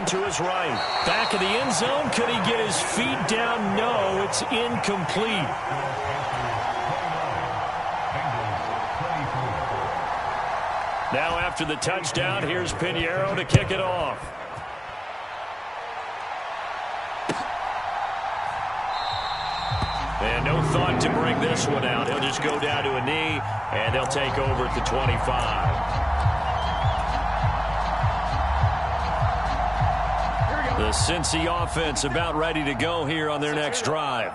to his right. Back of the end zone. Could he get his feet down? No, it's incomplete. Now after the touchdown, here's Pinheiro to kick it off. And no thought to bring this one out. He'll just go down to a knee, and they'll take over at the 25. The Cincy offense about ready to go here on their next drive.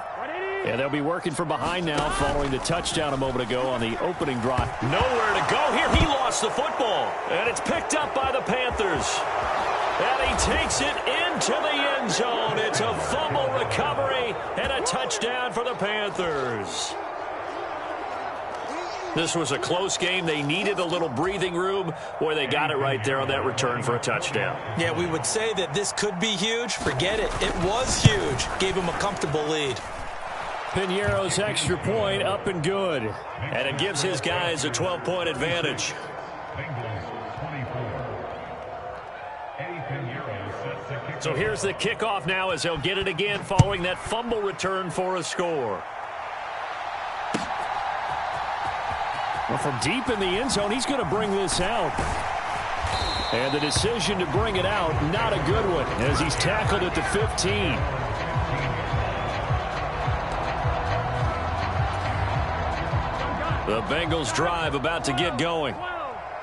And they'll be working from behind now following the touchdown a moment ago on the opening drive. Nowhere to go here. He lost the football. And it's picked up by the Panthers. And he takes it into the end zone. It's a fumble recovery and a touchdown for the Panthers. This was a close game. They needed a little breathing room. Boy, they got it right there on that return for a touchdown. Yeah, we would say that this could be huge. Forget it. It was huge. Gave him a comfortable lead. Pinheiro's extra point up and good. And it gives his guys a 12-point advantage. So here's the kickoff now as they'll get it again following that fumble return for a score. Well, from deep in the end zone, he's going to bring this out. And the decision to bring it out, not a good one, as he's tackled at the 15. The Bengals drive about to get going.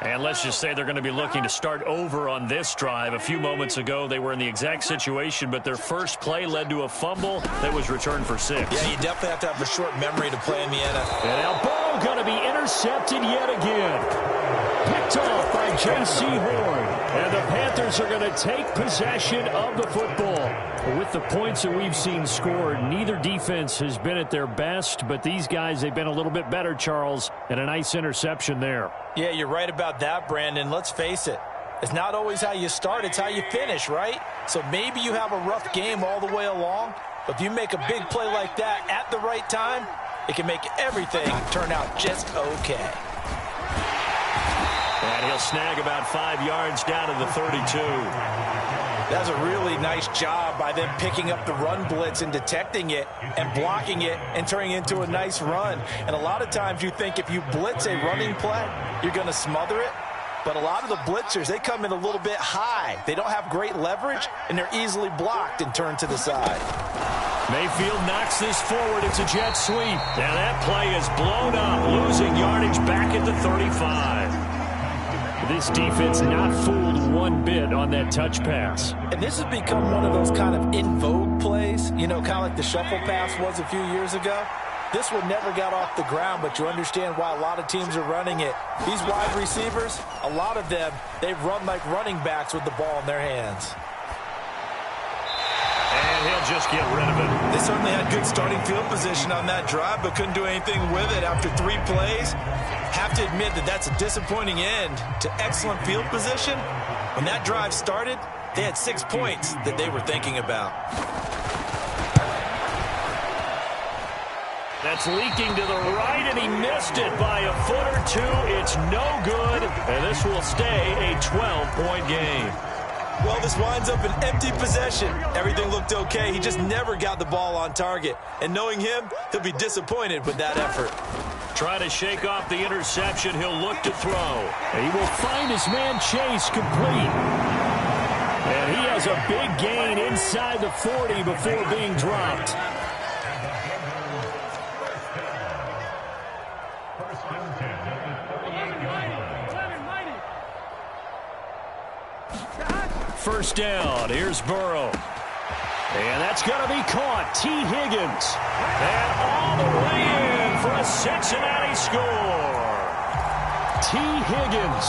And let's just say they're going to be looking to start over on this drive. A few moments ago, they were in the exact situation, but their first play led to a fumble that was returned for 6. Yeah, you definitely have to have a short memory to play in the NFL. And now ball going to be intercepted yet again. Picked off by J.C. Horn. And the Panthers are going to take possession of the football. With the points that we've seen scored, neither defense has been at their best, but these guys, they've been a little bit better, Charles, and a nice interception there. Yeah, you're right about that, Brandon. Let's face it. It's not always how you start, it's how you finish, right? So maybe you have a rough game all the way along, but if you make a big play like that at the right time, it can make everything turn out just okay. And he'll snag about 5 yards down to the 32. That's a really nice job by them picking up the run blitz and detecting it and blocking it and turning it into a nice run. And a lot of times you think if you blitz a running play, you're going to smother it. But a lot of the blitzers, they come in a little bit high. They don't have great leverage, and they're easily blocked and turned to the side. Mayfield knocks this forward. It's a jet sweep. Now that play is blown up, losing yardage back at the 35. This defense not fooled one bit on that touch pass. And this has become one of those kind of in vogue plays, you know, kind of like the shuffle pass was a few years ago. This one never got off the ground, but you understand why a lot of teams are running it. These wide receivers, a lot of them, they run like running backs with the ball in their hands. And he'll just get rid of it. They certainly had good starting field position on that drive, but couldn't do anything with it after 3 plays. Have to admit that that's a disappointing end to excellent field position. When that drive started, they had 6 points that they were thinking about. That's leaking to the right, and he missed it by a foot or two. It's no good, and this will stay a 12-point game. Well, this winds up an empty possession. Everything looked okay. He just never got the ball on target. And knowing him, he'll be disappointed with that effort. Trying to shake off the interception. He'll look to throw. He will find his man Chase complete. And he has a big gain inside the 40 before being dropped. First down. Here's Burrow. And that's going to be caught. T. Higgins. And all the way in for a Cincinnati score. T. Higgins,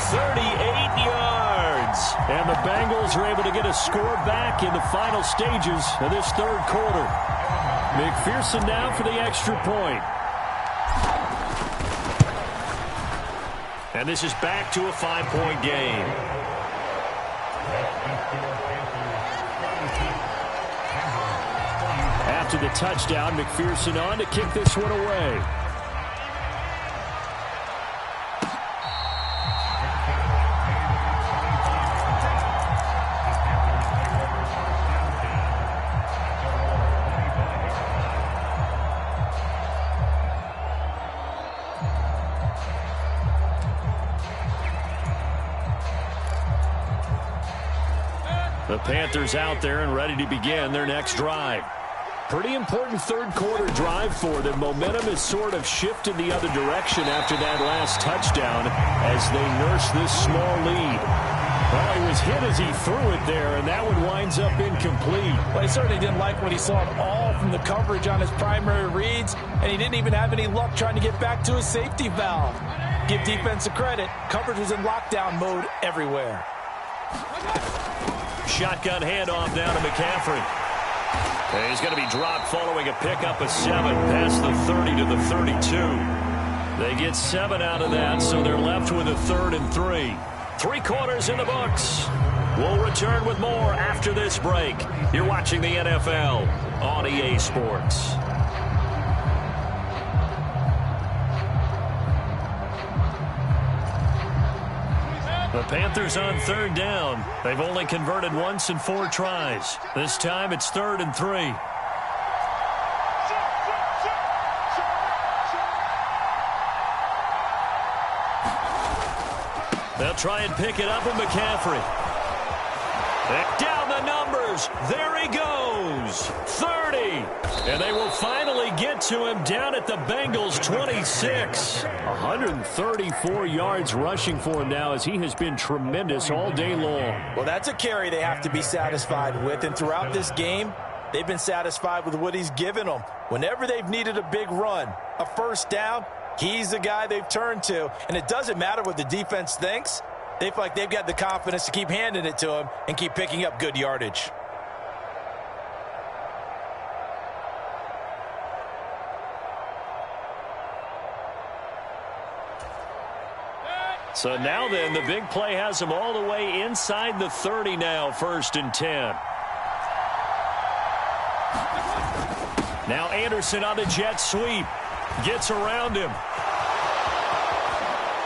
38 yards. And the Bengals are able to get a score back in the final stages of this third quarter. McPherson now for the extra point. And this is back to a 5-point game. After the touchdown, McPherson on to kick this one away. The Panthers out there and ready to begin their next drive. Pretty important third-quarter drive for them. Momentum has sort of shifted the other direction after that last touchdown as they nurse this small lead. Well, he was hit as he threw it there, and that one winds up incomplete. Well, he certainly didn't like what he saw at all from the coverage on his primary reads, and he didn't even have any luck trying to get back to his safety valve. Give defense a credit. Coverage was in lockdown mode everywhere. Shotgun handoff down to McCaffrey. And he's going to be dropped following a pickup of 7 past the 30 to the 32. They get 7 out of that, so they're left with a 3rd and 3. 3 quarters in the books. We'll return with more after this break. You're watching the NFL on EA Sports. The Panthers on 3rd down. They've only converted once in 4 tries. This time it's 3rd and 3. They'll try and pick it up with McCaffrey. Down the numbers. There he goes. 30. And they will finally get to him down at the Bengals 26. 134 yards rushing for him now as he has been tremendous all day long. Well, that's a carry they have to be satisfied with. And throughout this game, they've been satisfied with what he's given them. Whenever they've needed a big run, a first down, he's the guy they've turned to. And it doesn't matter what the defense thinks. They feel like they've got the confidence to keep handing it to him and keep picking up good yardage. So now then, the big play has him all the way inside the 30 now, 1st and 10. Now Anderson on the jet sweep. Gets around him.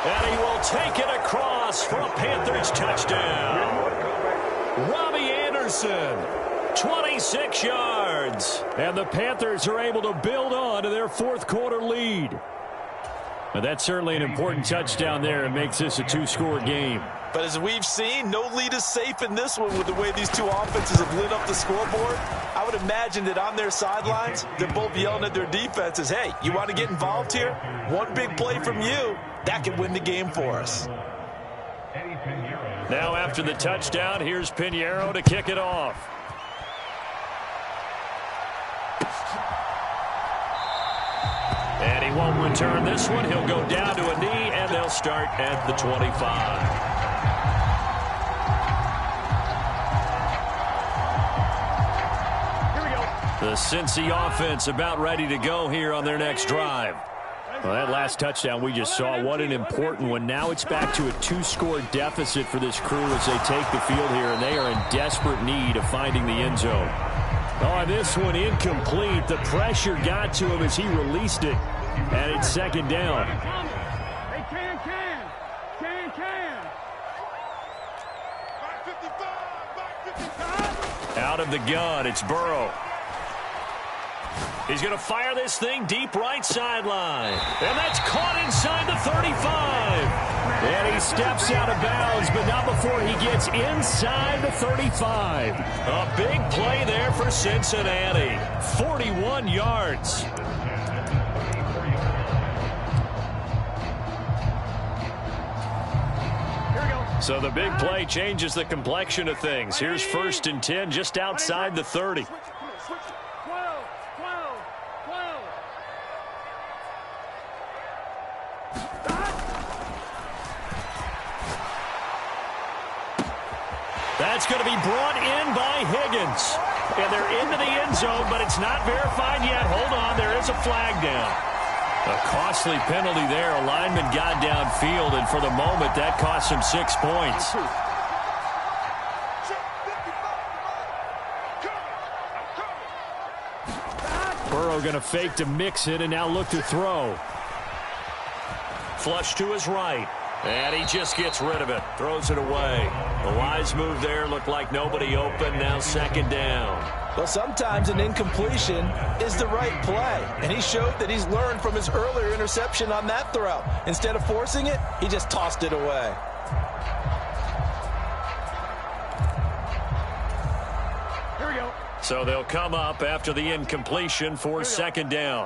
And he will take it across for a Panthers touchdown. Robbie Anderson, 26 yards. And the Panthers are able to build on to their 4th quarter lead. But that's certainly an important touchdown there. It makes this a 2-score game. But as we've seen, no lead is safe in this one with the way these two offenses have lit up the scoreboard. I would imagine that on their sidelines, they're both yelling at their defenses, hey, you want to get involved here? One big play from you, that could win the game for us. Now after the touchdown, here's Pinheiro to kick it off. And he won't return this one. He'll go down to a knee, and they'll start at the 25. The Cincy offense about ready to go here on their next drive. Well, that last touchdown we just saw, what an important one. Now it's back to a 2-score deficit for this crew as they take the field here, and they are in desperate need of finding the end zone. Oh, this one incomplete. The pressure got to him as he released it, and it's 2nd down. Hey, can. Out of the gun, it's Burrow. He's going to fire this thing deep right sideline. And that's caught inside the 35. And he steps out of bounds, but not before he gets inside the 35. A big play there for Cincinnati. 41 yards. So the big play changes the complexion of things. Here's 1st and 10 just outside the 30. That's going to be brought in by Higgins. And they're into the end zone, but it's not verified yet. Hold on, there is a flag down. A costly penalty there. A lineman got downfield, and for the moment, that cost him 6 points. Burrow going to fake to mix it, and now look to throw. Flush to his right. And he just gets rid of it. Throws it away. The wise move there. Looked like nobody open. Now 2nd down. Well, sometimes an incompletion is the right play. And he showed that he's learned from his earlier interception on that throw. Instead of forcing it, he just tossed it away. So they'll come up after the incompletion for second down.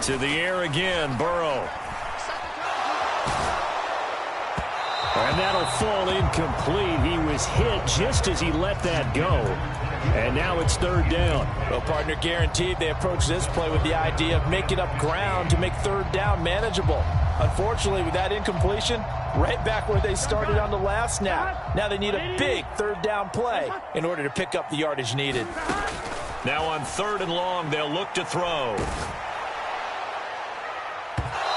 To the air again, Burrow. And that'll fall incomplete. He was hit just as he let that go. And now it's third down. Well, partner, guaranteed they approach this play with the idea of making up ground to make third down manageable. Unfortunately, with that incompletion, right back where they started on the last snap. Now they need a big third down play in order to pick up the yardage needed. Now on third and long, they'll look to throw.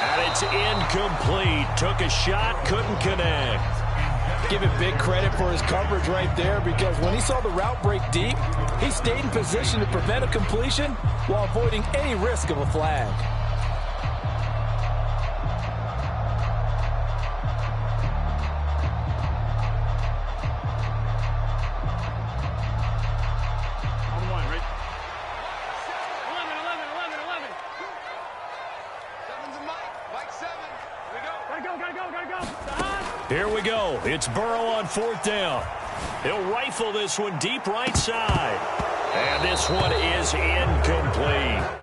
And it's incomplete. Took a shot, couldn't connect. Give it big credit for his coverage right there, because when he saw the route break deep, he stayed in position to prevent a completion while avoiding any risk of a flag. Here we go. It's Burrow on fourth down. He'll rifle this one deep right side. And this one is incomplete.